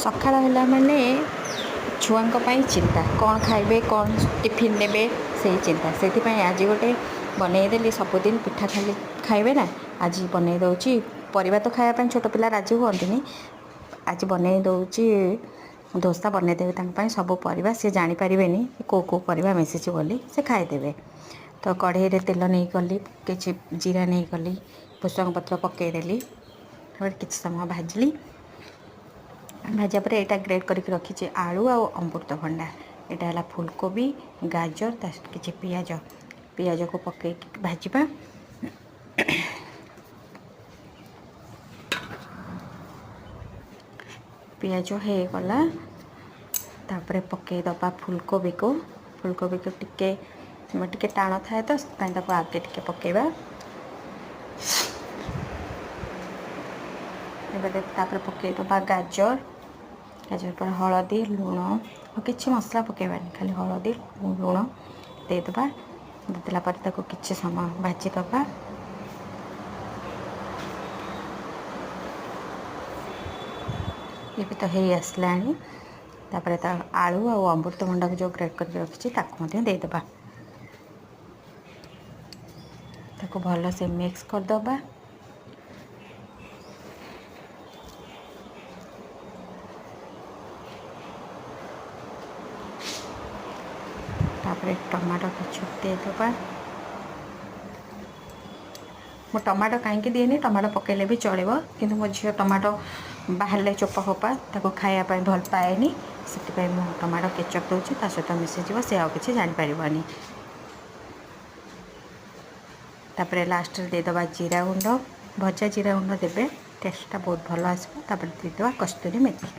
ସକାଳ ହେଲା ମାନେ ଛୁଆଙ୍କ ପାଇଁ ଚିନ୍ତା କ'ଣ ଖାଇବେ କ'ଣ ଟିଫିନ୍ ନେବେ ସେଇ ଚିନ୍ତା। ସେଥିପାଇଁ ଆଜି ଗୋଟେ ବନେଇଦେଲି। ସବୁଦିନ ପିଠା ଖାଲି ଖାଇବେ ନା, ଆଜି ବନେଇ ଦେଉଛି। ପରିବା ତ ଖାଇବା ପାଇଁ ଛୋଟ ପିଲା ରାଜି ହୁଅନ୍ତିନି। ଆଜି ବନେଇ ଦେଉଛି ଦୋସା ବନେଇଦେବେ ତାଙ୍କ ପାଇଁ। ସବୁ ପରିବା ସେ ଜାଣିପାରିବେନି କେଉଁ ପରିବା ମିଶିଛି ବୋଲି, ସେ ଖାଇଦେବେ। ତ କଢ଼େଇରେ ତେଲ ନେଇଗଲି, କିଛି ଜିରା ନେଇଗଲି, ଭୃଷଙ୍ଗ ପତ୍ର ପକାଇଦେଲି। ତାପରେ କିଛି ସମୟ ଭାଜିଲି। ଭାଜିବା ପରେ ଏଇଟା ଗ୍ରେଟ୍ କରିକି ରଖିଛି ଆଳୁ ଆଉ ଅମୃତଭଣ୍ଡା। ଏଇଟା ହେଲା ଫୁଲକୋବି, ଗାଜର, ତା ସହିତ କିଛି ପିଆଜକୁ ପକାଇକି ଭାଜିବା। ପିଆଜ ହେଇଗଲା, ତାପରେ ପକାଇଦେବା ଫୁଲକୋବିକୁ ଟିକେ ଟାଣ ଥାଏ ତ, ସେଥିପାଇଁ ତାକୁ ଆଗେ ଟିକେ ପକାଇବା। ଏବେ ତାପରେ ପକାଇଦେବା ଗାଜର ପରେ ହଳଦୀ, ଲୁଣ ଆଉ କିଛି ମସଲା ପକାଇବାନି, ଖାଲି ହଳଦୀ ଲୁଣ ଦେଇଦେବା। ଦେଇଦେଲା ପରେ ତାକୁ କିଛି ସମୟ ଭାଜିଦେବା। ଏବେ ତ ହେଇ ଆସିଲାଣି। ତାପରେ ତା ଆଳୁ ଆଉ ଅମୃତଭଣ୍ଡାକୁ ଯେଉଁ ଗ୍ରେଟ୍ କରିକି ରଖିଛି ତାକୁ ମଧ୍ୟ ଦେଇଦେବା। ତାକୁ ଭଲସେ ମିକ୍ସ କରିଦେବା। ତାପରେ ଟମାଟୋ କିଛି ଦେଇଦେବା। ମୁଁ ଟମାଟୋ କାହିଁକି ଦିଏନି, ଟମାଟୋ ପକାଇଲେ ବି ଚଳିବ, କିନ୍ତୁ ମୋ ଝିଅ ଟମାଟୋ ବାହାରିଲେ ଚୋପା ଫୋପା ତାକୁ ଖାଇବା ପାଇଁ ଭଲ ପାଏନି। ସେଥିପାଇଁ ମୁଁ ଟମାଟୋ କେଚପ୍ ଦେଉଛି, ତା ସହିତ ମିଶିଯିବ, ସେ ଆଉ କିଛି ଜାଣିପାରିବନି। ତାପରେ ଲାଷ୍ଟରେ ଦେଇଦେବା ଜିରା ଗୁଣ୍ଡ, ଭଜା ଜିରା ଗୁଣ୍ଡ ଦେବେ, ଟେଷ୍ଟଟା ବହୁତ ଭଲ ଆସିବ। ତାପରେ ଦେଇଦେବା କସ୍ତୁରୀ ମେଥି।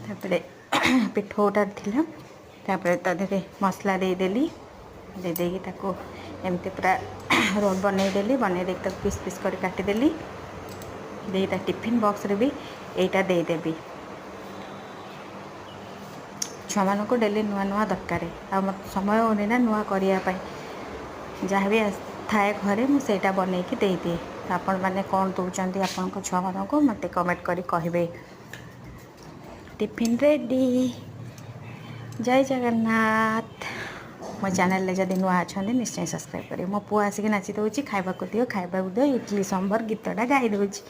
ତାପରେ ପିଠଉଟା ଥିଲା, ତାପରେ ତା ଦେହରେ ମସଲା ଦେଇଦେଲି। ଦେଇକି ତାକୁ ଏମିତି ପୁରା ରୋଲ୍ ବନେଇ ଦେଇକି ତାକୁ ପିସ୍ ପିସ୍ କରି କାଟିଦେଲି। ତା ଟିଫିନ୍ ବକ୍ସରେ ବି ଏଇଟା ଦେଇଦେବି। ଛୁଆମାନଙ୍କୁ ଡେଲି ନୂଆ ନୂଆ ଦରକାର, ଆଉ ମୋତେ ସମୟ ହେଉନି ନା ନୂଆ କରିବା ପାଇଁ। ଯାହା ବି ଥାଏ ଘରେ ମୁଁ ସେଇଟା ବନେଇକି ଦେଇଦିଏ। ଆପଣମାନେ କ'ଣ ଦେଉଛନ୍ତି ଆପଣଙ୍କ ଛୁଆମାନଙ୍କୁ ମୋତେ କମେଣ୍ଟ କରି କହିବେ। Tiffin ready. ଜୟ ଜଗନ୍ନାଥ। ମୋ ଚ୍ୟାନେଲରେ ଯଦି ନୂଆ ଅଛନ୍ତି ନିଶ୍ଚୟ ସବସ୍କ୍ରାଇବ୍ କରିବେ। ମୋ ପୁଅ ଆସିକି ନାଚି ଦେଉଛି, ଖାଇବାକୁ ଦିଅ, ଇଡ଼ଲି ସମ୍ବର ଗୀତଟା ଗାଇ ଦେଉଛି।